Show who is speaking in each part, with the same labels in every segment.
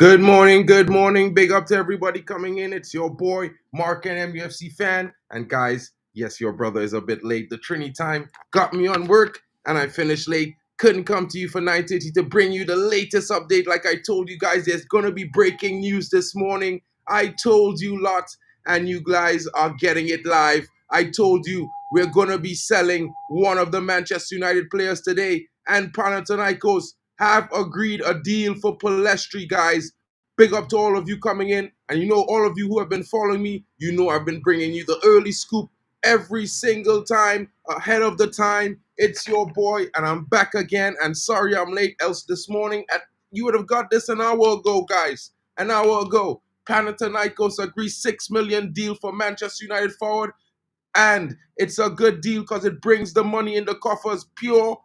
Speaker 1: Good morning, good morning. Big up to everybody coming in. It's your boy, MarkN MUFC fan. And guys, yes, your brother is a bit late. The Trini time got me on work and I finished late. Couldn't come to you for 9:30 to bring you the latest update. Like I told you guys, there's going to be breaking news this morning. I told you lot and you guys are getting it live. I told you we're going to be selling one of the Manchester United players today, and Panathinaikos have agreed a deal for Pellestri, guys. Big up to all of you coming in. And you know, all of you who have been following me, you know I've been bringing you the early scoop every single time, ahead of the time. It's your boy, and I'm back again. And sorry I'm late, else this morning, you would have got this an hour ago, guys. An hour ago. Panathinaikos agreed $6 million deal for Manchester United forward. And it's a good deal because it brings the money in the coffers. Pure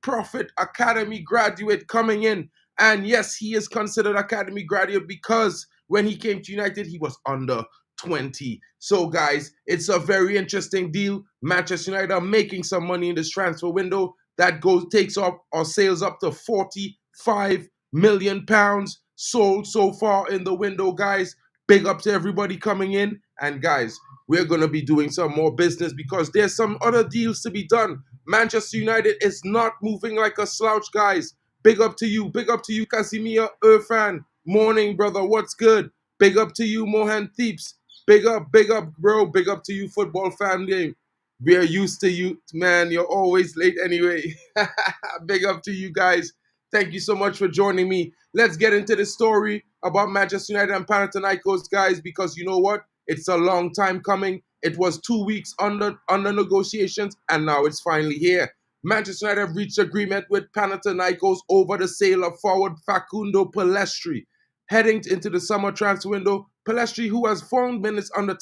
Speaker 1: profit. Academy graduate coming in. And yes, he is considered academy graduate because when he came to United, he was under 20. So, guys, it's a very interesting deal. Manchester United are making some money in this transfer window. That takes up or sales up to £45 million sold so far in the window, guys. Big up to everybody coming in. And guys, we're going to be doing some more business because there's some other deals to be done. Manchester United is not moving like a slouch, guys. Big up to you. Big up to you, Casimir Irfan. Morning, brother. What's good? Big up to you, Mohan Thieps. Big up, bro. Big up to you, football fan game. We are used to you, man. You're always late anyway. Big up to you guys. Thank you so much for joining me. Let's get into the story about Manchester United and Panathinaikos, guys, because you know what? It's a long time coming. It was 2 weeks under negotiations, and now it's finally here. Manchester United have reached agreement with Panathinaikos over the sale of forward Facundo Pellistri. Heading into the summer transfer window, Pellestri, who has found minutes under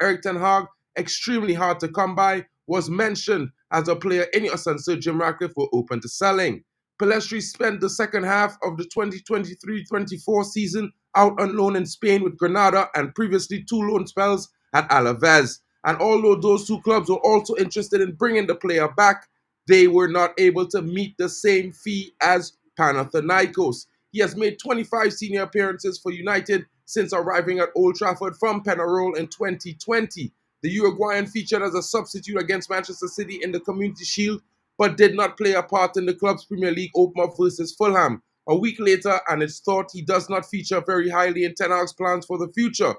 Speaker 1: Erik ten Hag extremely hard to come by, was mentioned as a player Ineos and Sir Jim Ratcliffe were open to selling. Pellestri spent the second half of the 2023-24 season out on loan in Spain with Granada and previously 2 loan spells at Alaves. And although those 2 clubs were also interested in bringing the player back, they were not able to meet the same fee as Panathinaikos. He has made 25 senior appearances for United since arriving at Old Trafford from Penarol in 2020. The Uruguayan featured as a substitute against Manchester City in the Community Shield, but did not play a part in the club's Premier League open-up versus Fulham. A week later, and it's thought he does not feature very highly in Ten Hag's plans for the future.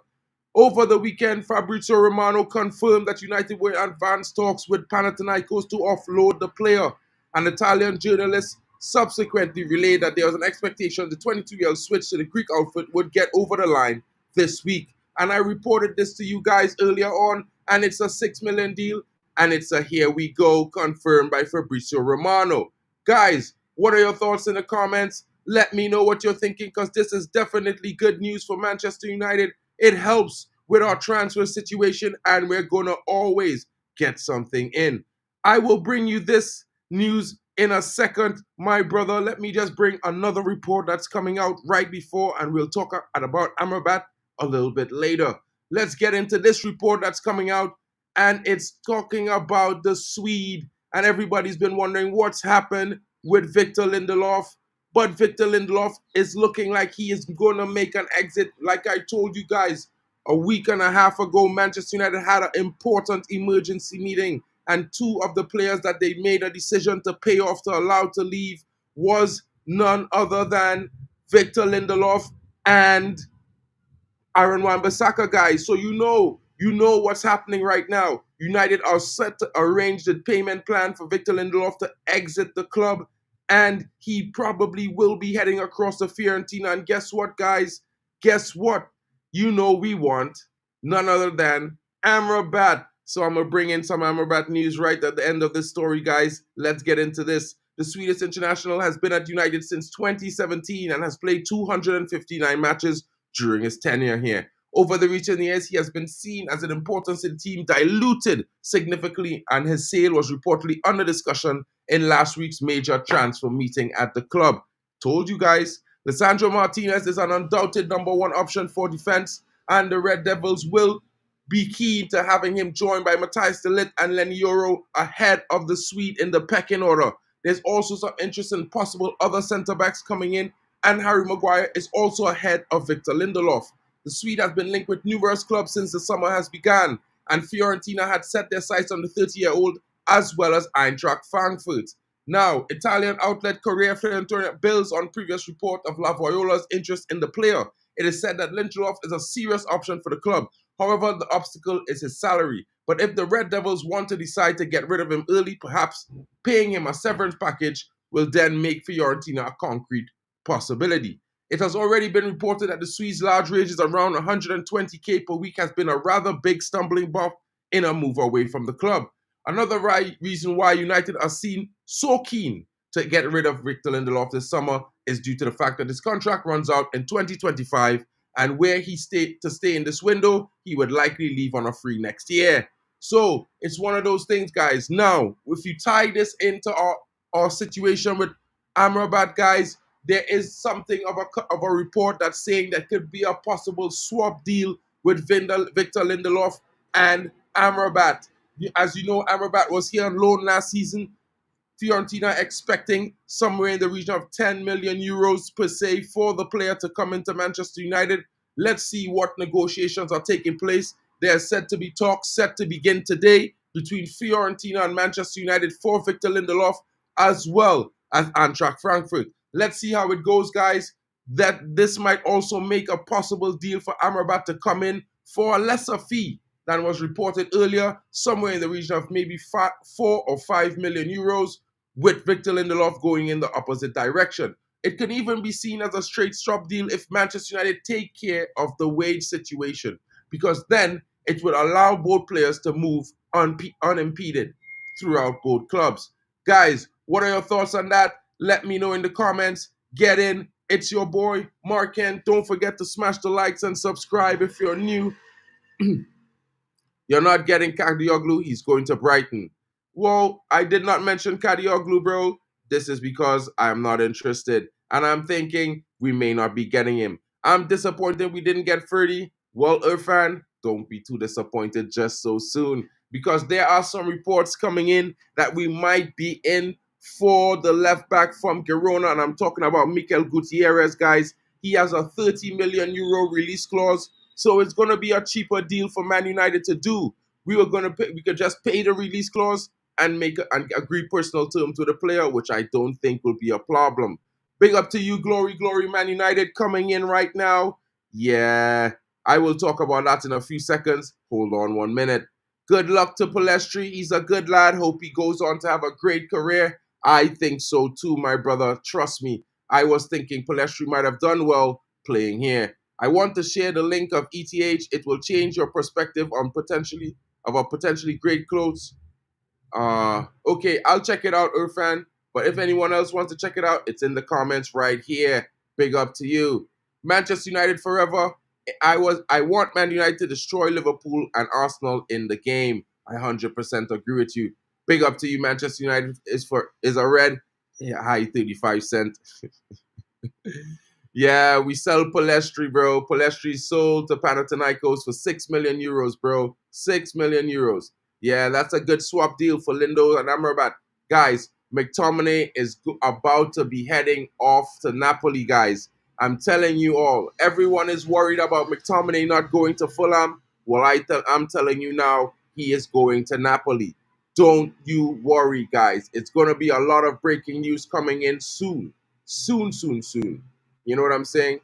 Speaker 1: Over the weekend, Fabrizio Romano confirmed that United were in advanced talks with Panathinaikos to offload the player. An Italian journalist subsequently relayed that there was an expectation the 22-year-old switch to the Greek outfit would get over the line this week. And I reported this to you guys earlier on, and it's a $6 million deal, and it's a here we go confirmed by Fabrizio Romano. Guys, what are your thoughts in the comments? Let me know what you're thinking, because this is definitely good news for Manchester United. It helps with our transfer situation, and we're going to always get something in. I will bring you this news in a second, my brother. Let me just bring another report that's coming out right before, and we'll talk about Amrabat a little bit later. Let's get into this report that's coming out, and it's talking about the Swede, and everybody's been wondering what's happened with Victor Lindelof. But Victor Lindelof is looking like he is going to make an exit. Like I told you guys a week and a half ago, Manchester United had an important emergency meeting, and 2 of the players that they made a decision to pay off to allow to leave was none other than Victor Lindelof and Aaron Wan-Bissaka, guys. So you know what's happening right now. United are set to arrange the payment plan for Victor Lindelof to exit the club, and he probably will be heading across to Fiorentina. And guess what, guys? Guess what? You know we want none other than Amrabat. So I'm going to bring in some Amrabat news right at the end of this story, guys. Let's get into this. The Swedish international has been at United since 2017 and has played 259 matches during his tenure here. Over the recent years, he has been seen as an importance in the team diluted significantly, and his sale was reportedly under discussion in last week's major transfer meeting at the club. Told you guys, Lisandro Martinez is an undoubted number 1 option for defense, and the Red Devils will be keen to having him joined by Matthijs de Ligt and Lenny Yoro ahead of the Swede in the pecking order. There's also some interest in possible other centre-backs coming in, and Harry Maguire is also ahead of Victor Lindelof. The Swede has been linked with numerous clubs since the summer has begun, and Fiorentina had set their sights on the 30-year-old as well as Eintracht Frankfurt. Now, Italian outlet Corriere Fiorentina builds on previous report of La Voiola's interest in the player. It is said that Lindelof is a serious option for the club. However, the obstacle is his salary. But if the Red Devils want to decide to get rid of him early, perhaps paying him a severance package will then make Fiorentina a concrete possibility. It has already been reported that the Swedes' large wages around 120k per week has been a rather big stumbling block in a move away from the club. Another reason why United are seen so keen to get rid of Victor Lindelof this summer is due to the fact that his contract runs out in 2025, and where he stay in this window, he would likely leave on a free next year. So it's one of those things, guys. Now, if you tie this into our situation with Amrabat, guys, there is something of a report that's saying that could be a possible swap deal with Victor Lindelof and Amrabat. As you know, Amrabat was here on loan last season. Fiorentina expecting somewhere in the region of 10 million euros per se for the player to come into Manchester United. Let's see what negotiations are taking place. There are said to be talks set to begin today between Fiorentina and Manchester United for Victor Lindelof as well as Eintracht Frankfurt. Let's see how it goes, guys. That this might also make a possible deal for Amrabat to come in for a lesser fee than was reported earlier, somewhere in the region of maybe 4 or 5 million euros, with Victor Lindelof going in the opposite direction. It can even be seen as a straight swap deal if Manchester United take care of the wage situation, because then it would allow both players to move unimpeded throughout both clubs. Guys, what are your thoughts on that? Let me know in the comments. Get in. It's your boy, MarkN. Don't forget to smash the likes and subscribe if you're new. You're not getting Kadioglu, he's going to Brighton. Well, I did not mention Kadioglu, bro. This is because I'm not interested. And I'm thinking we may not be getting him. I'm disappointed we didn't get Ferdy. Well, Irfan, don't be too disappointed just so soon, because there are some reports coming in that we might be in for the left back from Girona, and I'm talking about Mikel Gutierrez, guys. He has a 30 million euro release clause, so it's going to be a cheaper deal for Man United to do. We could just pay the release clause and make and agree personal terms with the player, which I don't think will be a problem. Big up to you, Glory Man United, coming in right now. Yeah, I will talk about that in a few seconds. Hold on 1 minute. Good luck to Pellestri. He's a good lad. Hope he goes on to have a great career. I think so too, my brother. Trust me. I was thinking Pellestri might have done well playing here. I want to share the link of ETH. It will change your perspective on potentially great clothes. Okay, I'll check it out, Irfan. But if anyone else wants to check it out, it's in the comments right here. Big up to you. Manchester United forever. I want Man United to destroy Liverpool and Arsenal in the game. I 100% agree with you. Big up to you. Manchester United is a red. Yeah, high 35 cent. Yeah, we sell Pellestri, bro. Pellestri sold to Panathinaikos for 6 million euros, bro. 6 million euros. Yeah, that's a good swap deal for Lindelof and Amrabat. Guys, McTominay is about to be heading off to Napoli, guys. I'm telling you all. Everyone is worried about McTominay not going to Fulham. Well, I'm telling you now, he is going to Napoli. Don't you worry, guys. It's going to be a lot of breaking news coming in soon. Soon. You know what I'm saying?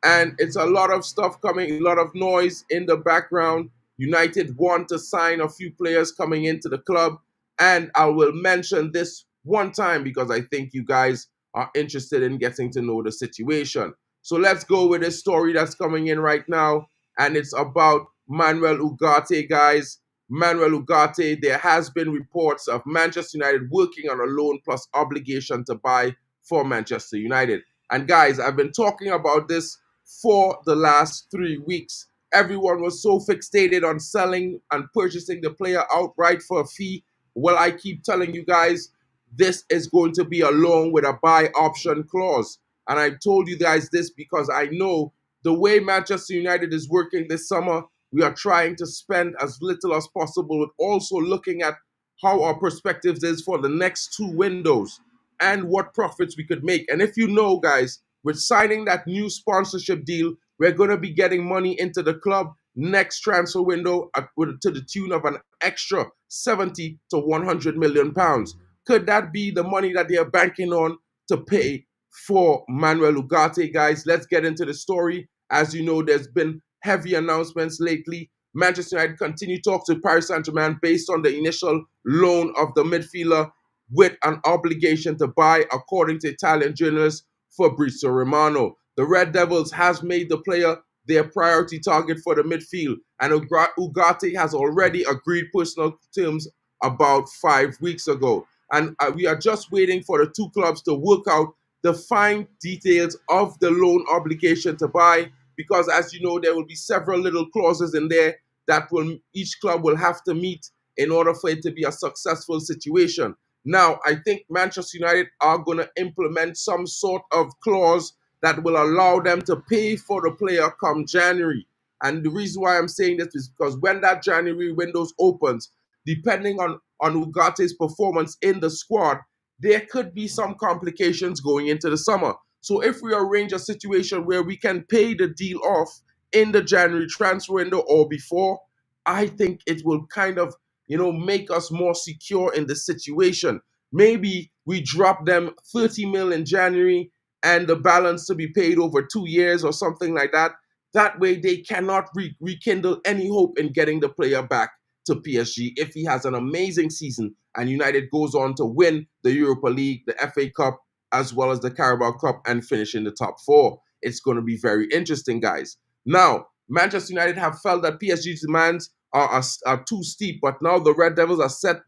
Speaker 1: And it's a lot of stuff coming, a lot of noise in the background. United want to sign a few players coming into the club. And I will mention this one time because I think you guys are interested in getting to know the situation. So let's go with this story that's coming in right now. And it's about Manuel Ugarte, guys. Manuel Ugarte, there has been reports of Manchester United working on a loan plus obligation to buy for Manchester United. And guys, I've been talking about this for the last 3 weeks. Everyone was so fixated on selling and purchasing the player outright for a fee. Well, I keep telling you guys, this is going to be a loan with a buy option clause. And I told you guys this because I know the way Manchester United is working this summer, we are trying to spend as little as possible, but also looking at how our perspectives is for the next 2 windows and what profits we could make. And if you know, guys, with signing that new sponsorship deal, we're going to be getting money into the club next transfer window to the tune of an extra 70 to 100 million pounds. Could that be the money that they are banking on to pay for Manuel Ugarte, guys? Let's get into the story. As you know, there's been heavy announcements lately. Manchester United continue talks with Paris Saint-Germain based on the initial loan of the midfielder with an obligation to buy, according to Italian journalist Fabrizio Romano. The Red Devils has made the player their priority target for the midfield, and Ugarte has already agreed personal terms about 5 weeks ago. And we are just waiting for the two clubs to work out the fine details of the loan obligation to buy, because as you know, there will be several little clauses in there that each club will have to meet in order for it to be a successful situation. Now, I think Manchester United are going to implement some sort of clause that will allow them to pay for the player come January. And the reason why I'm saying this is because when that January window opens, depending on Ugarte's performance in the squad, there could be some complications going into the summer. So if we arrange a situation where we can pay the deal off in the January transfer window or before, I think it will kind of, make us more secure in the situation. Maybe we drop them 30 mil in January and the balance to be paid over 2 years or something like that. That way they cannot rekindle any hope in getting the player back to PSG if he has an amazing season and United goes on to win the Europa League, the FA Cup, as well as the Carabao Cup and finish in the top 4. It's going to be very interesting, guys. Now, Manchester United have felt that PSG's demands are too steep, but now the Red Devils are set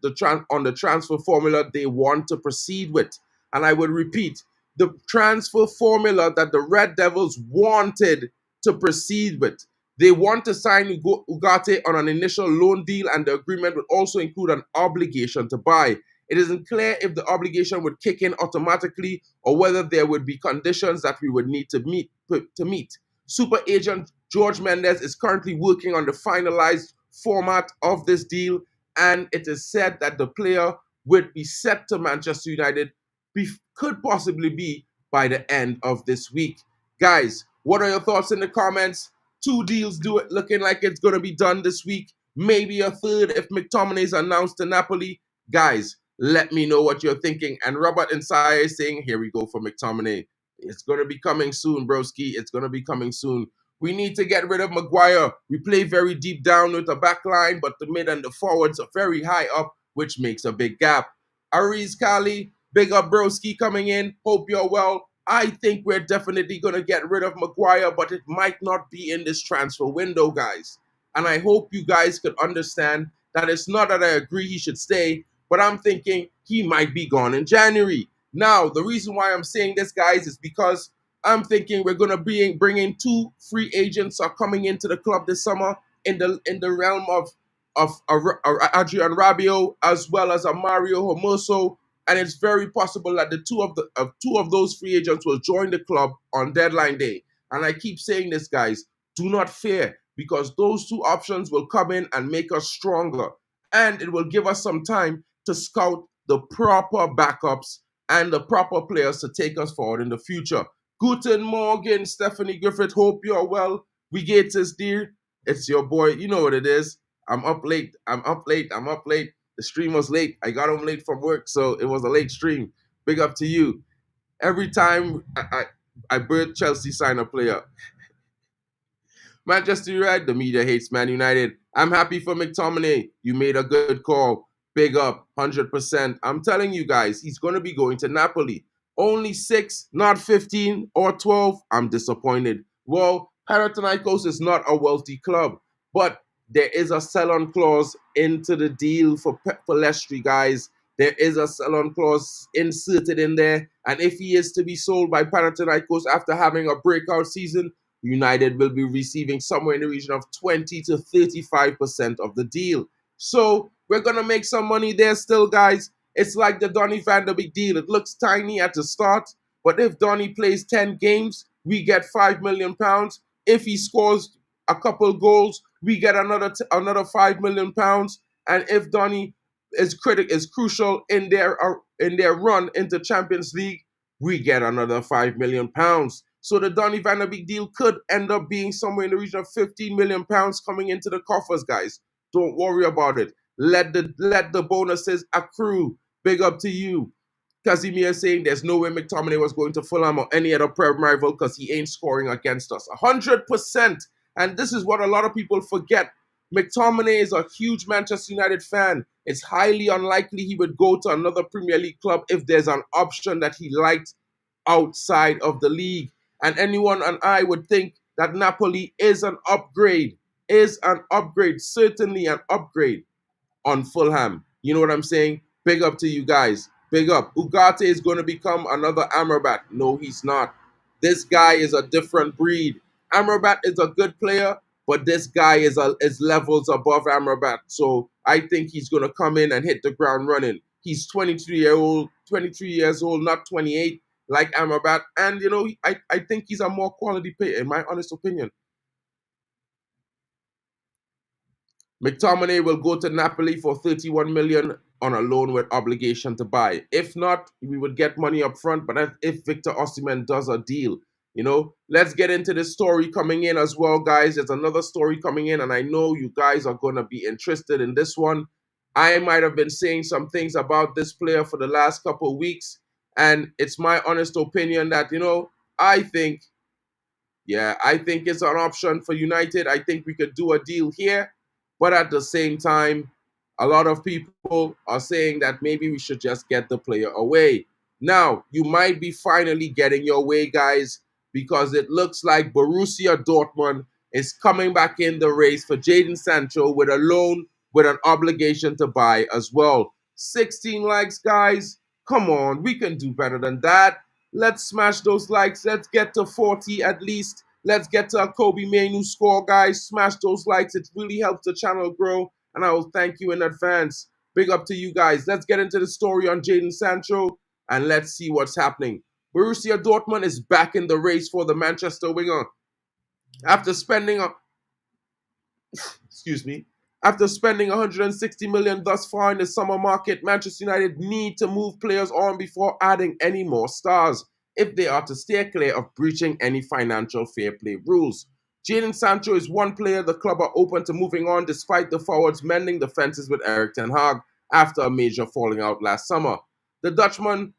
Speaker 1: on the transfer formula they want to proceed with. And I would repeat, the transfer formula that the Red Devils wanted to proceed with. They want to sign Ugarte on an initial loan deal, and the agreement would also include an obligation to buy. It isn't clear if the obligation would kick in automatically or whether there would be conditions that we would need to meet. Super agent George Mendes is currently working on the finalized format of this deal, and it is said that the player would be set to Manchester United, could possibly be by the end of this week. Guys, what are your thoughts in the comments? 2 deals looking like it's going to be done this week. Maybe a third if McTominay is announced to Napoli. Guys, let me know what you're thinking. And Robert Inside is saying, here we go for McTominay. It's going to be coming soon, broski. It's going to be coming soon. We need to get rid of Maguire. We play very deep down with the back line, but the mid and the forwards are very high up, which makes a big gap. Ariz Kali, big up broski coming in. Hope you're well. I think we're definitely going to get rid of Maguire, but it might not be in this transfer window, guys. And I hope you guys could understand that it's not that I agree he should stay, but I'm thinking he might be gone in January. Now, the reason why I'm saying this, guys, is because I'm thinking we're going to bring in 2 free agents are coming into the club this summer in the realm of Adrian Rabiot as well as a Mario Hermoso. And it's very possible that the two of those free agents will join the club on deadline day. And I keep saying this, guys, do not fear, because those 2 options will come in and make us stronger. And it will give us some time to scout the proper backups and the proper players to take us forward in the future. Guten Morgen, Stephanie Griffith. Hope you're well. We get this, dear. It's your boy. You know what it is. I'm up late. The stream was late. I got home late from work, so it was a late stream. Big up to you. Every time I birth Chelsea sign a player. Manchester United, the media hates Man United. I'm happy for McTominay. You made a good call. Big up, 100%. I'm telling you guys, he's going to be going to Napoli. Only 6, not 15 or 12. I'm disappointed. Well, Panathinaikos is not a wealthy club, but there is a sell-on clause into the deal for Pellestri, guys. There is a sell-on clause inserted in there. And if he is to be sold by Panathinaikos after having a breakout season, United will be receiving somewhere in the region of 20 to 35% of the deal. So we're going to make some money there still, guys. It's like the Donny van de Beek deal. It looks tiny at the start, but if Donny plays 10 games, we get £5 million. If he scores a couple goals, we get another £5 million. And if Donny is crucial in their run into Champions League, we get another £5 million. So the Donny van der Beek deal could end up being somewhere in the region of £15 million coming into the coffers, guys. Don't worry about it. Let the bonuses accrue. Big up to you. Casimir saying there's no way McTominay was going to Fulham or any other Prem rival because he ain't scoring against us. 100%. And this is what a lot of people forget. McTominay is a huge Manchester United fan. It's highly unlikely he would go to another Premier League club if there's an option that he liked outside of the league. And anyone and I would think that Napoli is an upgrade, certainly an upgrade on Fulham. You know what I'm saying? Big up to you guys. Big up. Ugarte is going to become another Amrabat. No, he's not. This guy is a different breed. Amrabat is a good player, but this guy is levels above Amrabat. So I think he's going to come in and hit the ground running. He's 23 years old, not 28 like Amrabat. And, you know, I think he's a more quality player, in my honest opinion. McTominay will go to Napoli for 31 million on a loan with obligation to buy. If not, we would get money up front, but that's if Victor Osimhen does a deal. You know, let's get into this story coming in as well, guys. There's another story coming in, and I know you guys are going to be interested in this one. I might have been saying some things about this player for the last couple of weeks, and it's my honest opinion that, you know, I think it's an option for United. I think we could do a deal here. But at the same time, a lot of people are saying that maybe we should just get the player away. Now, you might be finally getting your way, guys, because it looks like Borussia Dortmund is coming back in the race for Jadon Sancho with a loan with an obligation to buy as well. 16 likes, guys. Come on, we can do better than that. Let's smash those likes. Let's get to 40 at least. Let's get to a Kobbie Mainoo score, guys. Smash those likes. It really helps the channel grow, and I will thank you in advance. Big up to you guys. Let's get into the story on Jadon Sancho, and let's see what's happening. Borussia Dortmund is back in the race for the Manchester winger. After spending After spending 160 million thus far in the summer market, Manchester United need to move players on before adding any more stars if they are to stay clear of breaching any financial fair play rules. Jadon Sancho is one player the club are open to moving on despite the forwards mending the fences with Erik ten Hag after a major falling out last summer. The Dutchman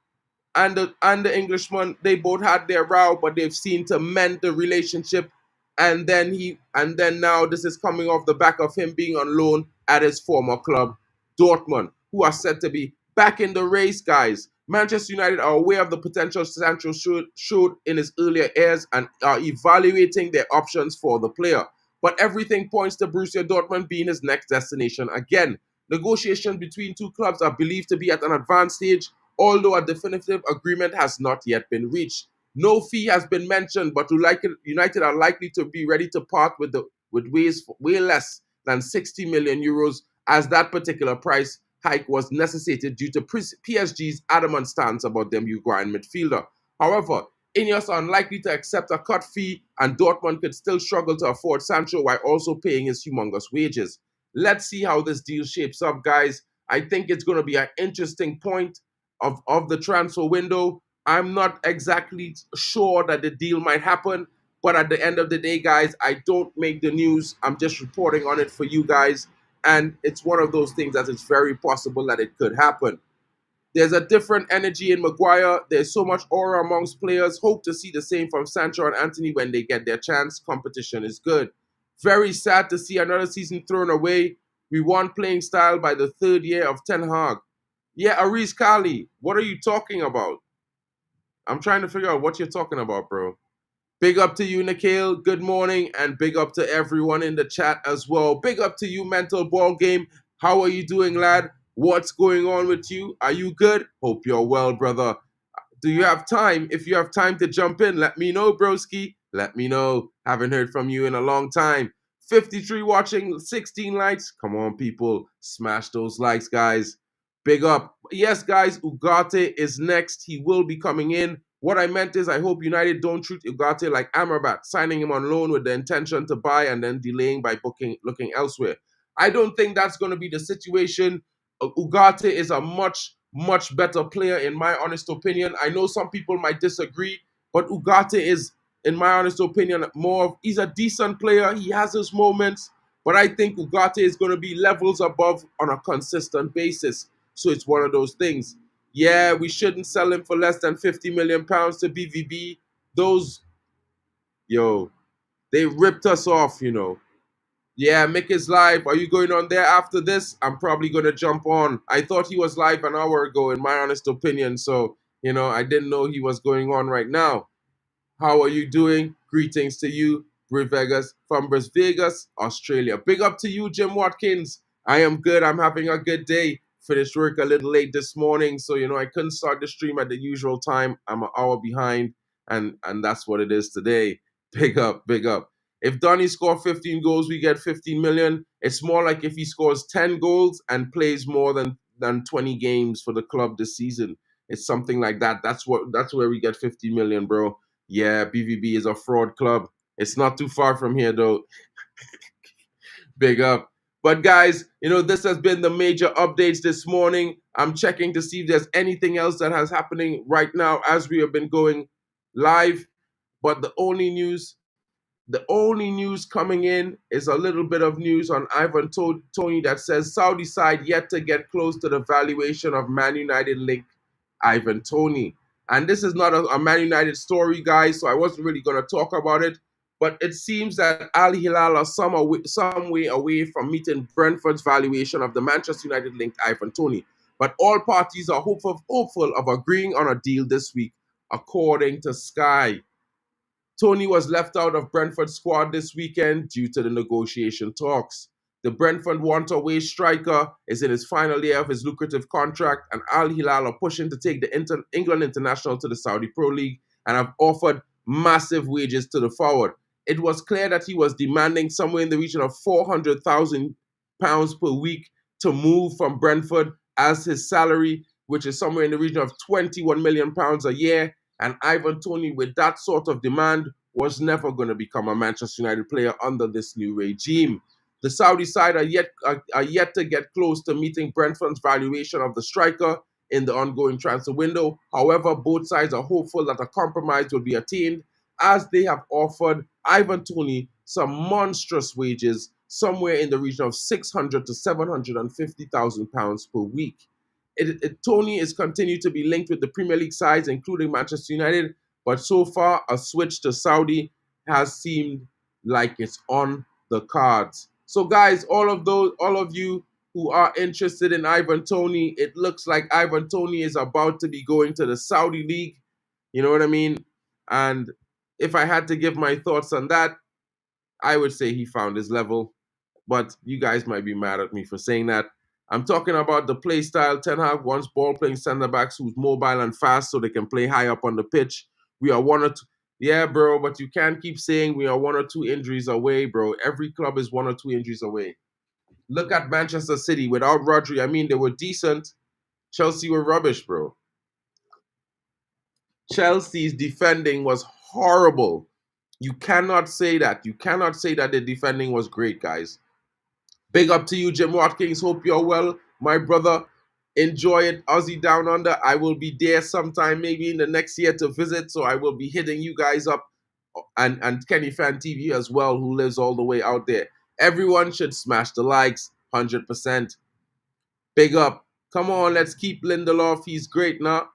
Speaker 1: and the Englishman, they both had their row, but they've seen to mend the relationship. And then now this is coming off the back of him being on loan at his former club, Dortmund, who are said to be back in the race, guys. Manchester United are aware of the potential Sancho showed in his earlier years and are evaluating their options for the player. But everything points to Borussia Dortmund being his next destination again. Negotiations between two clubs are believed to be at an advanced stage, although a definitive agreement has not yet been reached. No fee has been mentioned, but United are likely to be ready to part with way less than 60 million euros, as that particular price hike was necessitated due to PSG's adamant stance about their Uruguayan midfielder. However, Ineos are unlikely to accept a cut fee, and Dortmund could still struggle to afford Sancho while also paying his humongous wages. Let's see how this deal shapes up, guys. I think it's going to be an interesting point of the transfer window. I'm not exactly sure that the deal might happen, but at the end of the day, guys, I don't make the news. I'm just reporting on it for you guys, and it's one of those things that it's very possible that it could happen. There's a different energy in Maguire. There's so much aura amongst players. Hope to see the same from Sancho and Antony when they get their chance. Competition is good. Very sad to see another season thrown away. We won playing style by the third year of Ten Hag. Yeah, Aris Kali, what are you talking about? I'm trying to figure out what you're talking about, bro. Big up to you, Nikhil. Good morning, and big up to everyone in the chat as well. Big up to you, Mental Ball Game. How are you doing, lad? What's going on with you? Are you good? Hope you're well, brother. Do you have time? If you have time to jump in, let me know, broski. Let me know. Haven't heard from you in a long time. 53 watching, 16 likes. Come on, people. Smash those likes, guys. Big up. Yes, guys, Ugarte is next. He will be coming in. What I meant is I hope United don't treat Ugarte like Amrabat, signing him on loan with the intention to buy and then delaying by looking elsewhere. I don't think that's going to be the situation. Ugarte is a much much better player in my honest opinion. I know some people might disagree, but Ugarte is, in my honest opinion, he's a decent player. He has his moments, but I think Ugarte is going to be levels above on a consistent basis. So it's one of those things. Yeah, we shouldn't sell him for less than £50 million to BVB. Those, yo, they ripped us off, Yeah, Mick is live. Are you going on there after this? I'm probably going to jump on. I thought he was live an hour ago, in my honest opinion. So, I didn't know he was going on right now. How are you doing? Greetings to you, Bri Vegas from Bris Vegas, Australia. Big up to you, Jim Watkins. I am good. I'm having a good day. Finished work a little late this morning, so I couldn't start the stream at the usual time. I'm an hour behind, and that's what it is today. Big up, big up. If Donny scores 15 goals, we get 15 million. It's more like if he scores 10 goals and plays more than 20 games for the club this season. It's something like that. That's where we get 50 million, bro. Yeah, BVB is a fraud club. It's not too far from here, though. Big up. But guys, this has been the major updates this morning. I'm checking to see if there's anything else that has happening right now as we have been going live. But the only news coming in is a little bit of news on Ivan Toney that says Saudi side yet to get close to the valuation of Man United link Ivan Toney. And this is not a Man United story, guys, so I wasn't really going to talk about it. But it seems that Al Hilal are some way away from meeting Brentford's valuation of the Manchester United linked Ivan Toney. But all parties are hopeful of agreeing on a deal this week, according to Sky. Toney was left out of Brentford's squad this weekend due to the negotiation talks. The Brentford want-away striker is in his final year of his lucrative contract, and Al Hilal are pushing to take the England international to the Saudi Pro League and have offered massive wages to the forward. It was clear that he was demanding somewhere in the region of £400,000 per week to move from Brentford as his salary, which is somewhere in the region of £21 million a year. And Ivan Toney, with that sort of demand, was never going to become a Manchester United player under this new regime. The Saudi side are yet to get close to meeting Brentford's valuation of the striker in the ongoing transfer window. However, both sides are hopeful that a compromise will be attained, as they have offered Ivan Toney some monstrous wages, somewhere in the region of £600,000 to £750,000 per week. Toney is continued to be linked with the Premier League sides, including Manchester United, but so far a switch to Saudi has seemed like it's on the cards. So guys, all of you who are interested in Ivan Toney, it looks like Ivan Toney is about to be going to the Saudi League. You know what I mean? And if I had to give my thoughts on that, I would say he found his level. But you guys might be mad at me for saying that. I'm talking about the play style. Ten Hag wants ball-playing centre-backs who's mobile and fast so they can play high up on the pitch. We are one or two. Yeah, bro, but you can't keep saying we are one or two injuries away, bro. Every club is one or two injuries away. Look at Manchester City. Without Rodri, I mean, they were decent. Chelsea were rubbish, bro. Chelsea's defending was horrible. You cannot say that. You cannot say that the defending was great, guys. Big up to you, Jim Watkins. Hope you're well, my brother. Enjoy it, Aussie Down Under. I will be there sometime, maybe in the next year to visit. So I will be hitting you guys up, and Kenny Fan TV as well, who lives all the way out there. Everyone should smash the likes, 100%. Big up. Come on, let's keep Lindelof. He's great now.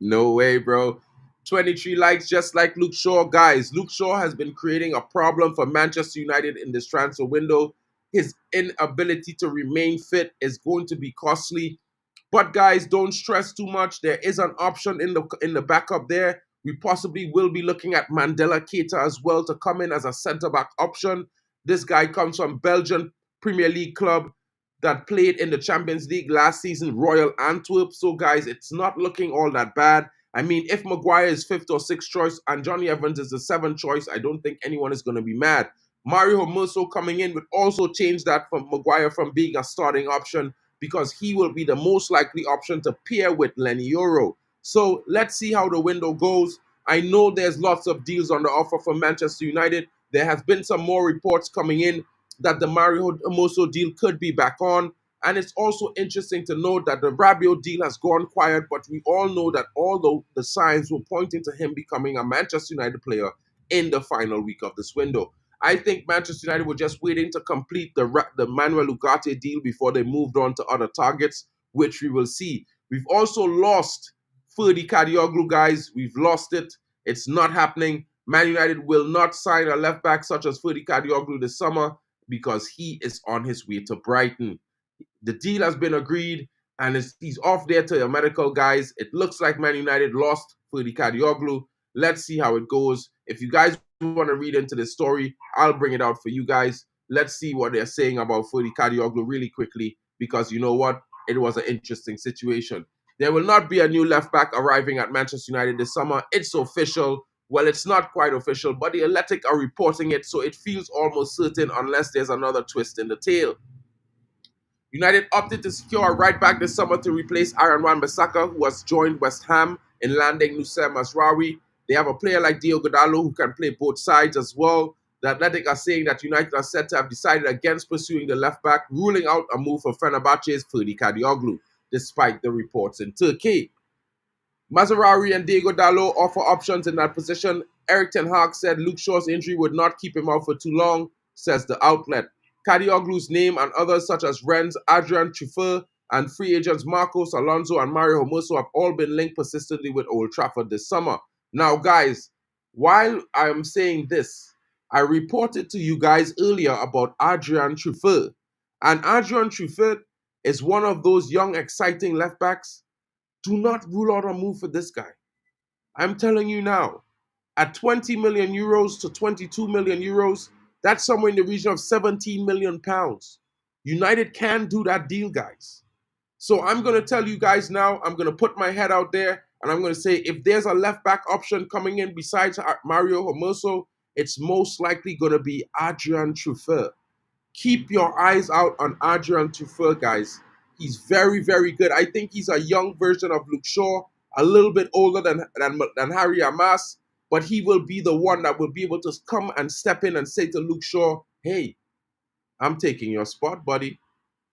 Speaker 1: No way, bro. 23 likes, just like Luke Shaw. Guys, Luke Shaw has been creating a problem for Manchester United in this transfer window. His inability to remain fit is going to be costly. But guys, don't stress too much. There is an option in the backup there. We possibly will be looking at Mandela Keita as well to come in as a centre-back option. This guy comes from Belgian Premier League club that played in the Champions League last season, Royal Antwerp. So guys, it's not looking all that bad. I mean, if Maguire is 5th or 6th choice and Johnny Evans is the 7th choice, I don't think anyone is going to be mad. Mario Hermoso coming in would also change that from Maguire from being a starting option, because he will be the most likely option to pair with Lenny Yoro. So let's see how the window goes. I know there's lots of deals on the offer for Manchester United. There has been some more reports coming in that the Mario Hermoso deal could be back on. And it's also interesting to note that the Rabiot deal has gone quiet, but we all know that although the signs were pointing to him becoming a Manchester United player in the final week of this window. I think Manchester United were just waiting to complete the Manuel Ugarte deal before they moved on to other targets, which we will see. We've also lost Ferdy Kadioglu, guys. We've lost it. It's not happening. Man United will not sign a left back such as Ferdy Kadioglu this summer because he is on his way to Brighton. The deal has been agreed, and he's off there to your medical, guys. It looks like Man United lost Ferdy Kadioglu. Let's see how it goes. If you guys want to read into this story, I'll bring it out for you guys. Let's see what they're saying about Ferdy Kadioglu really quickly, because you know what? It was an interesting situation. There will not be a new left back arriving at Manchester United this summer. It's official. Well, it's not quite official, but the Athletic are reporting it, so it feels almost certain unless there's another twist in the tail. United opted to secure a right back this summer to replace Aaron Wan-Bissaka, who has joined West Ham in landing Nusayr Mazraoui. They have a player like Diogo Dalot who can play both sides as well. The Athletic are saying that United are said to have decided against pursuing the left back, ruling out a move for Fenerbahce's Ferdy Kadioglu, despite the reports in Turkey. Mazraoui and Diogo Dalot offer options in that position. Erik ten Hag said Luke Shaw's injury would not keep him out for too long, says the outlet. Kadioglu's name and others such as Rennes, Adrian Truffert, and free agents Marcos Alonso and Mario Hermoso have all been linked persistently with Old Trafford this summer. Now, guys, while I'm saying this, I reported to you guys earlier about Adrian Truffert. And Adrian Truffert is one of those young, exciting left backs. Do not rule out a move for this guy. I'm telling you now, at 20 million euros to 22 million euros, that's somewhere in the region of 17 million pounds. United can do that deal, guys. So I'm going to tell you guys now, I'm going to put my head out there, and I'm going to say if there's a left back option coming in besides Mario Hermoso, it's most likely going to be Adrian Truffert. Keep your eyes out on Adrian Truffert, guys. He's very, very good. I think he's a young version of Luke Shaw, a little bit older than Harry Amas, but he will be the one that will be able to come and step in and say to Luke Shaw, hey, I'm taking your spot, buddy.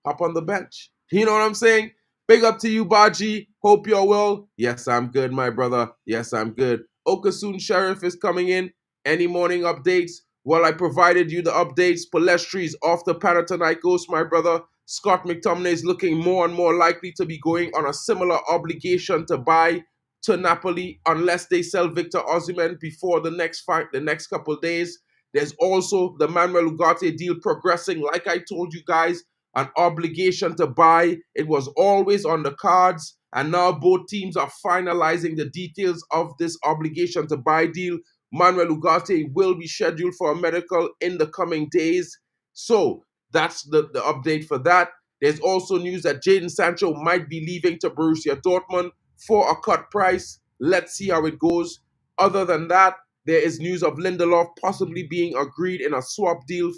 Speaker 1: Hop on the bench. You know what I'm saying? Big up to you, Baji. Hope you're well. Yes, I'm good, my brother. Yes, I'm good. Okasun Sheriff is coming in. Any morning updates? Well, I provided you the updates. Pellestri is off the Panathinaikos, my brother. Scott McTominay is looking more and more likely to be going on a similar obligation to buy to Napoli unless they sell Victor Osimhen before the next couple of days. There's also the Manuel Ugarte deal progressing. Like I told you guys, an obligation to buy. It was always on the cards, and now both teams are finalizing the details of this obligation to buy deal. Manuel Ugarte will be scheduled for a medical in the coming days. So that's the update for that. There's also news that Jadon Sancho might be leaving to Borussia Dortmund for a cut price. Let's see how it goes. Other than that, there is news of Lindelof possibly being agreed in a swap deal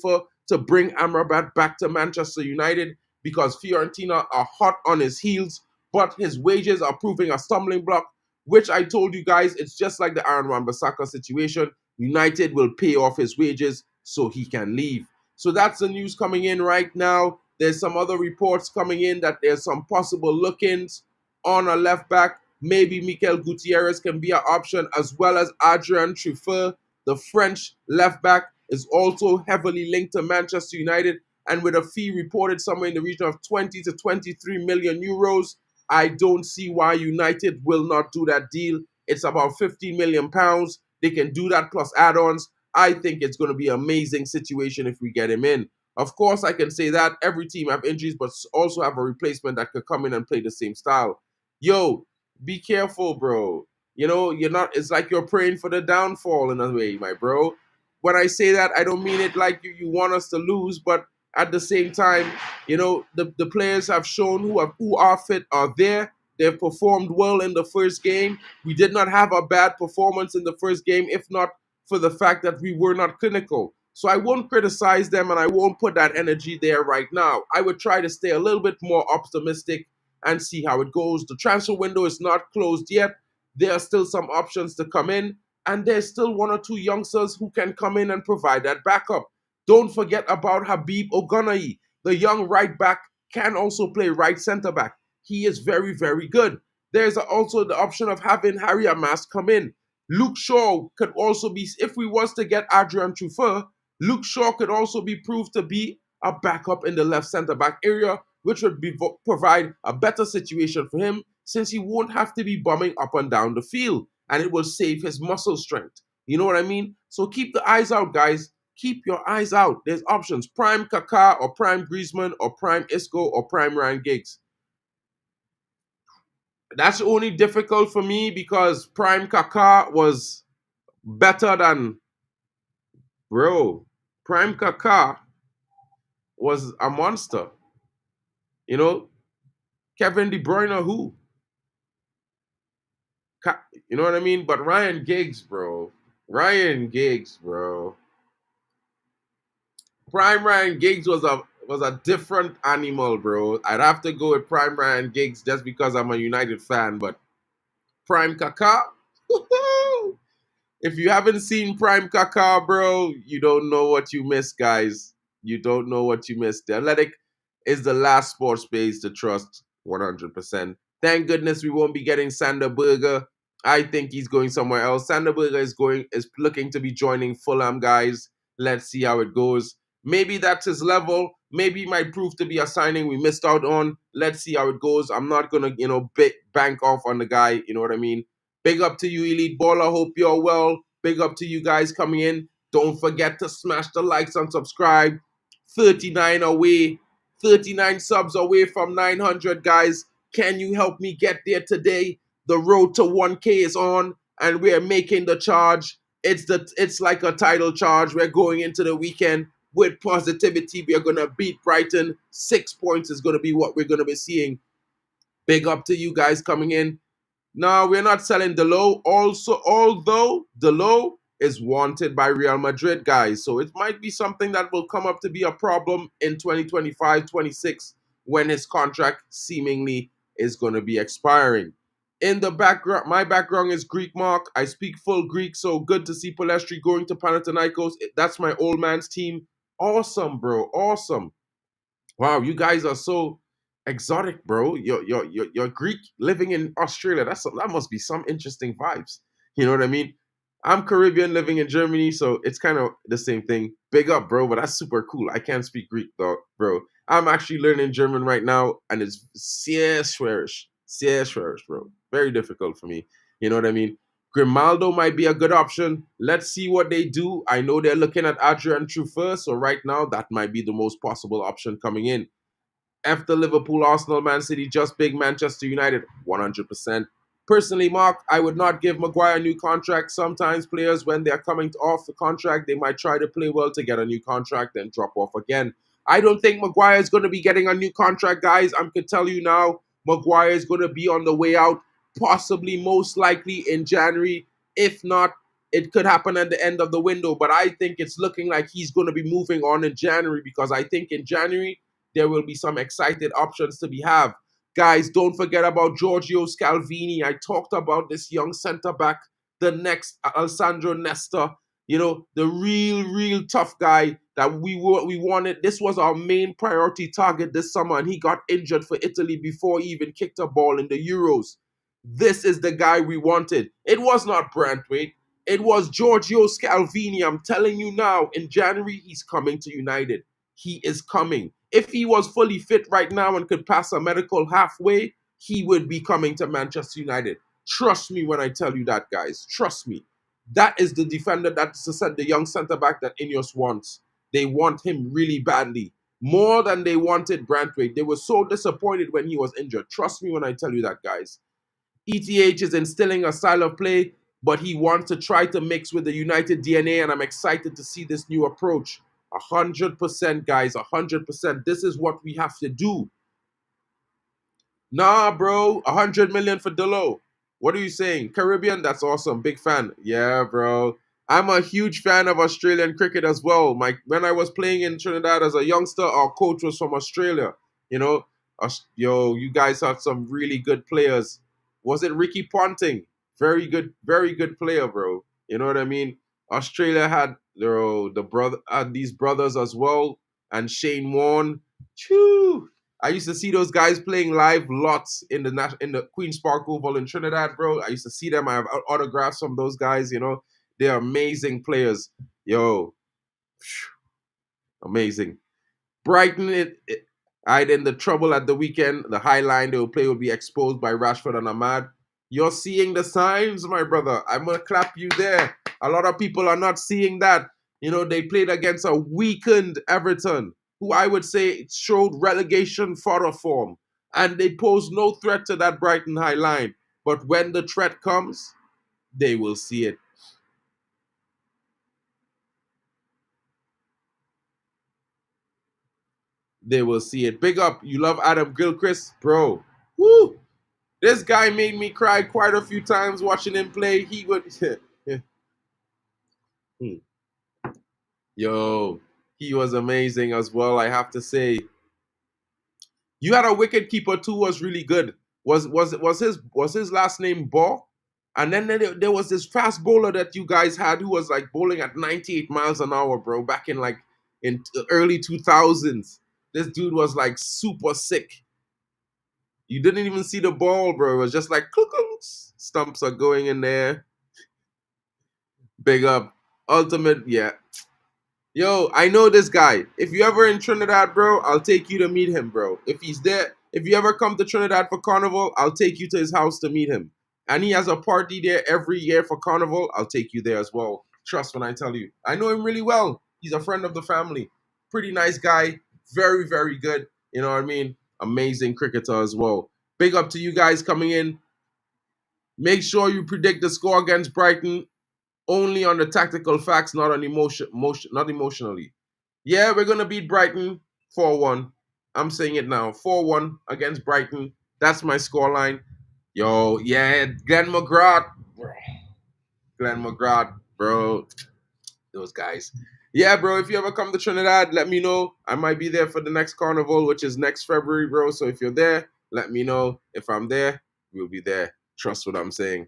Speaker 1: to bring Amrabat back to Manchester United because Fiorentina are hot on his heels, but his wages are proving a stumbling block, which I told you guys, it's just like the Aaron Wan-Bissaka situation. United will pay off his wages so he can leave. So that's the news coming in right now. There's some other reports coming in that there's some possible look-ins on a left back. Maybe Mikel Gutierrez can be an option, as well as Adrian Truffert, the French left back, is also heavily linked to Manchester United, and with a fee reported somewhere in the region of 20 to 23 million euros, I don't see why United will not do that deal. It's about 15 million pounds. They can do that plus add-ons. I think it's going to be an amazing situation if we get him in. Of course, I can say that every team have injuries, but also have a replacement that could come in and play the same style. Yo, be careful, bro. You know, it's like you're praying for the downfall in a way, my bro. When I say that, I don't mean it like you want us to lose, but at the same time, you know, the players have shown who are fit are there. They've performed well in the first game. We did not have a bad performance in the first game, if not for the fact that we were not clinical. So I won't criticize them and I won't put that energy there right now. I would try to stay a little bit more optimistic and see how it goes. The transfer window is not closed yet. There are still some options to come in, and there's still one or two youngsters who can come in and provide that backup. Don't forget about Habib Ogunnayi, the young right back can also play right center back. He is very, very good. There's also the option of having Harry Amas come in. Luke Shaw could also be, if we was to get Adrian Truffeur, Luke Shaw could also be proved to be a backup in the left center back area, which would provide a better situation for him since he won't have to be bumming up and down the field, and it will save his muscle strength. You know what I mean? So keep the eyes out, guys. Keep your eyes out. There's options. Prime Kaká or Prime Griezmann or Prime Isco or Prime Ryan Giggs. That's only difficult for me because Prime Kaká was better than, bro. Prime Kaká was a monster. You know, Kevin De Bruyne, who? You know what I mean? But Ryan Giggs, bro. Ryan Giggs, bro. Prime Ryan Giggs was a different animal, bro. I'd have to go with Prime Ryan Giggs just because I'm a United fan, but Prime Kaká, if you haven't seen Prime Kaká, bro, you don't know what you missed, guys. You don't know what you missed. The Athletic is the last sports page to trust 100%. Thank goodness we won't be getting Sander Berge. I think he's going somewhere else. Sander Berge is looking to be joining Fulham, guys. Let's see how it goes. Maybe that's his level. Maybe it might prove to be a signing we missed out on. Let's see how it goes. I'm not gonna, bank off on the guy. You know what I mean? Big up to you, Elite Baller. Hope you're well. Big up to you guys coming in. Don't forget to smash the likes and subscribe. 39 away. 39 subs away from 900, guys. Can you help me get there today? The road to 1K is on, and we're making the charge. It's like a title charge. We're going into the weekend with positivity. We are going to beat Brighton. 6 points is going to be what we're going to be seeing. Big up to you guys coming in. No, we're not selling Delo. Also, although Delo is wanted by Real Madrid, guys. So it might be something that will come up to be a problem in 2025-26 when his contract seemingly is going to be expiring. In the background, my background is Greek, Mark. I speak full Greek, so good to see Pellestri going to Panathinaikos. That's my old man's team. Awesome, bro. Awesome. Wow, you guys are so exotic, bro. You're Greek living in Australia. That must be some interesting vibes. You know what I mean? I'm Caribbean living in Germany, so it's kind of the same thing. Big up, bro, but that's super cool. I can't speak Greek though, bro. I'm actually learning German right now, and it's sehr schwerisch, bro. Very difficult for me. You know what I mean? Grimaldo might be a good option. Let's see what they do. I know they're looking at Adrian Truffeur, so right now that might be the most possible option coming in. After Liverpool, Arsenal, Man City, just big Manchester United, 100%. Personally, Mark, I would not give Maguire a new contract. Sometimes players, when they're coming off the contract, they might try to play well to get a new contract, then drop off again. I don't think Maguire is going to be getting a new contract, guys. I can tell you now, Maguire is going to be on the way out, possibly most likely in January. If not, it could happen at the end of the window. But I think it's looking like he's going to be moving on in January because I think in January, there will be some excited options to be have. Guys, don't forget about Giorgio Scalvini. I talked about this young center-back, the next Alessandro Nesta. You know, the real tough guy that we wanted. This was our main priority target this summer, and he got injured for Italy before he even kicked a ball in the Euros. This is the guy we wanted. It was not Branthwaite. It was Giorgio Scalvini. I'm telling you now, in January, he's coming to United. He is coming. If he was fully fit right now and could pass a medical halfway, he would be coming to Manchester United. Trust me when I tell you that, guys. Trust me. That is the defender, that's the young centre-back that Ineos wants. They want him really badly. More than they wanted Branthwaite. They were so disappointed when he was injured. Trust me when I tell you that, guys. ETH is instilling a style of play, but he wants to try to mix with the United DNA, and I'm excited to see this new approach. 100%, guys, 100%. This is what we have to do. Nah, bro, 100 million for Delo. What are you saying? Caribbean? That's awesome. Big fan. Yeah, bro. I'm a huge fan of Australian cricket as well. When I was playing in Trinidad as a youngster, our coach was from Australia. You know, you guys had some really good players. Was it Ricky Ponting? Very good player, bro. You know what I mean? Australia had these brothers as well, and Shane Warne. Choo! I used to see those guys playing live lots in the Queen's Park Oval in Trinidad, bro. I used to see them. I have autographs from those guys. They're amazing players. Yo, amazing. Brighton, in the trouble at the weekend. The high line they will play will be exposed by Rashford and Ahmad. You're seeing the signs, my brother. I'm going to clap you there. A lot of people are not seeing that. They played against a weakened Everton, who I would say showed relegation fodder form. And they pose no threat to that Brighton high line. But when the threat comes, they will see it. They will see it. Big up. You love Adam Gilchrist? Bro. Woo! This guy made me cry quite a few times watching him play. He would... Yo, he was amazing as well, I have to say. You had a wicket keeper too, was really good. Was his last name Ball? And then there was this fast bowler that you guys had who was like bowling at 98 miles an hour, bro, back in the early 2000s. This dude was like super sick. You didn't even see the ball, bro. It was just like stumps are going in there. Big up. Ultimate, yeah. Yo, I know this guy. If you ever in Trinidad, bro, I'll take you to meet him, bro. If he's there, if you ever come to Trinidad for Carnival, I'll take you to his house to meet him. And he has a party there every year for Carnival. I'll take you there as well. Trust when I tell you. I know him really well. He's a friend of the family. Pretty nice guy. Very, very good. You know what I mean? Amazing cricketer as well. Big up to you guys coming in. Make sure you predict the score against Brighton. Only on the tactical facts, not on not emotionally. Yeah, we're going to beat Brighton 4-1. I'm saying it now. 4-1 against Brighton. That's my scoreline. Yo, yeah, Glenn McGrath. Glenn McGrath, bro. Those guys. Yeah, bro, if you ever come to Trinidad, let me know. I might be there for the next carnival, which is next February, bro. So if you're there, let me know. If I'm there, we'll be there. Trust what I'm saying.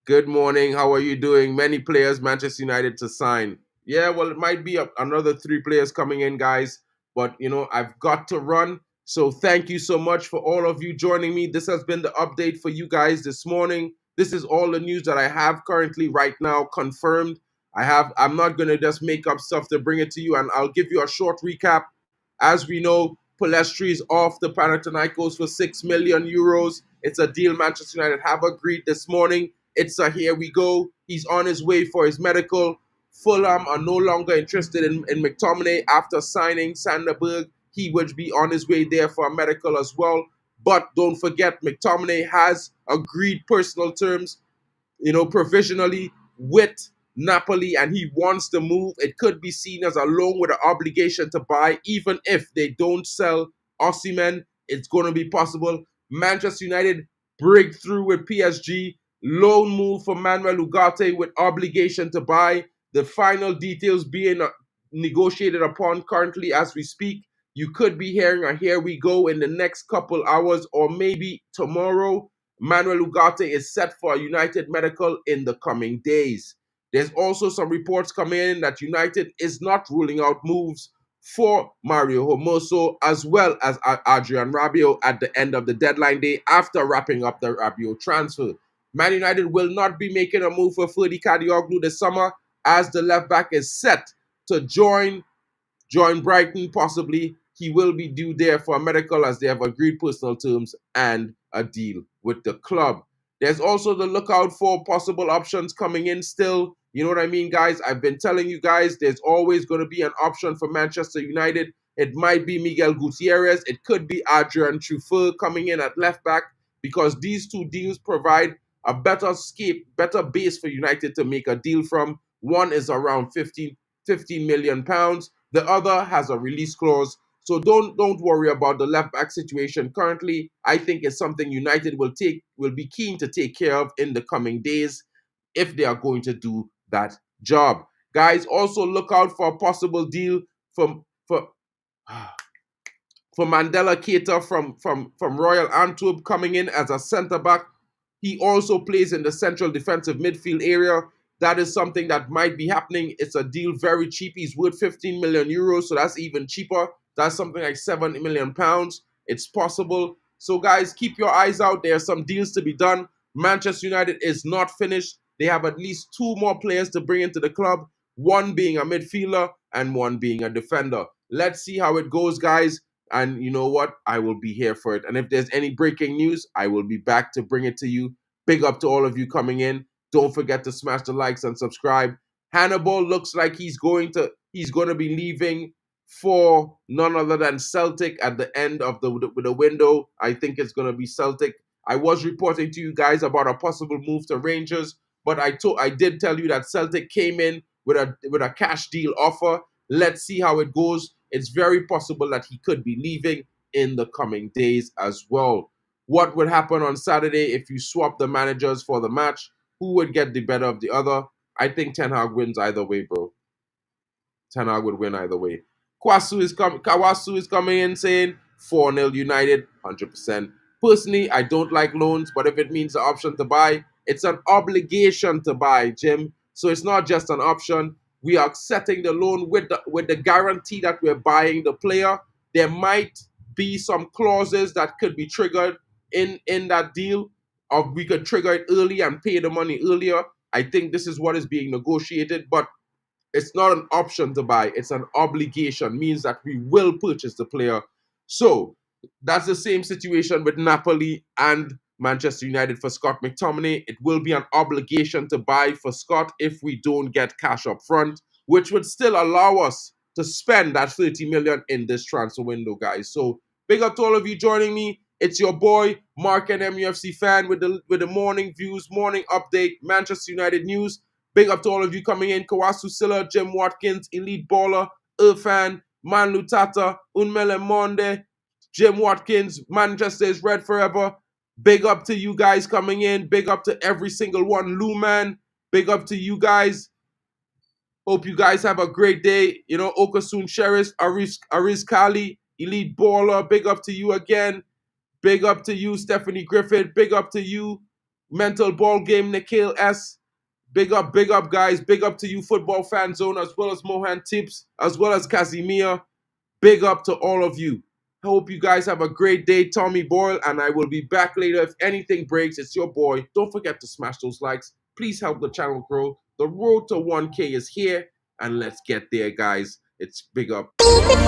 Speaker 1: Good morning. How are you doing? Many players, Manchester United to sign. Yeah, well, it might be another 3 players coming in, guys. But, I've got to run. So thank you so much for all of you joining me. This has been the update for you guys this morning. This is all the news that I have currently right now confirmed. I'm not going to just make up stuff to bring it to you. And I'll give you a short recap. As we know, Pellestri is off the Panathinaikos for 6 million euros. It's a deal Manchester United have agreed this morning. It's a here we go. He's on his way for his medical. Fulham are no longer interested in McTominay after signing Sanderberg. He would be on his way there for a medical as well. But don't forget, McTominay has agreed personal terms, provisionally with Napoli, and he wants to move. It could be seen as a loan with an obligation to buy. Even if they don't sell Osimhen, it's going to be possible. Manchester United break through with PSG. Loan move for Manuel Ugarte with obligation to buy. The final details being negotiated upon currently as we speak. You could be hearing a here we go in the next couple hours or maybe tomorrow. Manuel Ugarte is set for a United medical in the coming days. There's also some reports coming in that United is not ruling out moves for Mario Hermoso as well as Adrien Rabiot at the end of the deadline day after wrapping up the Rabiot transfer. Man United will not be making a move for Ferdi Kadioglu this summer as the left back is set to join Brighton possibly. He will be due there for a medical as they have agreed personal terms and a deal with the club. There's also the lookout for possible options coming in still. You know what I mean, guys? I've been telling you guys there's always going to be an option for Manchester United. It might be Miguel Gutierrez. It could be Adrian Truffert coming in at left back because these 2 deals provide a better base for United to make a deal from. One is around 15 million pounds. The other has a release clause. So don't worry about the left back situation currently. I think it's something United will be keen to take care of in the coming days if they are going to do that job. Guys, also look out for a possible deal for Mandela Keita from Royal Antwerp coming in as a centre back. He also plays in the central defensive midfield area. That is something that might be happening. It's a deal very cheap. He's worth 15 million euros, so that's even cheaper That's something like £7 million. It's possible. So guys, keep your eyes out. There are some deals to be done. Manchester United is not finished. They have at least 2 more players to bring into the club, one being a midfielder and one being a defender. Let's see how it goes, guys. And you know what? I will be here for it. And if there's any breaking news, I will be back to bring it to you. Big up to all of you coming in. Don't forget to smash the likes and subscribe. Hannibal looks like he's going to be leaving for none other than Celtic at the end of the window. I think it's going to be Celtic. I was reporting to you guys about a possible move to Rangers, but I did tell you that Celtic came in with a cash deal offer. Let's see how it goes. It's very possible that he could be leaving in the coming days as well. What would happen on Saturday if you swap the managers for the match? Who would get the better of the other? I think Ten Hag wins either way, bro. Ten Hag would win either way. Kawasu is coming in saying 4-0 United, 100%. Personally, I don't like loans, but if it means the option to buy, it's an obligation to buy, Jim. So it's not just an option. We are setting the loan with the guarantee that we're buying the player. There might be some clauses that could be triggered in that deal, or we could trigger it early and pay the money earlier. I think this is what is being negotiated, but it's not an option to buy. It's an obligation. Means that we will purchase the player. So that's the same situation with Napoli and Manchester United for Scott McTominay. It will be an obligation to buy for Scott if we don't get cash up front, which would still allow us to spend that 30 million in this transfer window, guys. So big up to all of you joining me. It's your boy, MarkN MUFC fan with the morning views, morning update, Manchester United news. Big up to all of you coming in. Kawasu Silla, Jim Watkins, Elite Baller, Irfan, Manu Tata, Unmele Monde, Jim Watkins, Manchester is red forever. Big up to you guys coming in. Big up to every single one. Luman, big up to you guys. Hope you guys have a great day. You know, Okasun Sheriff, Ariz Kali, Elite Baller, big up to you again. Big up to you, Stephanie Griffith. Big up to you, Mental Ball Game, Nikhil S. Big up, guys. Big up to you, Football Fan Zone, as well as Mohan Tips, as well as Casimir. Big up to all of you. I hope you guys have a great day. Tommy Boyle, and I will be back later. If anything breaks, it's your boy. Don't forget to smash those likes. Please help the channel grow. The road to 1K is here, and let's get there, guys. It's big up. Oh.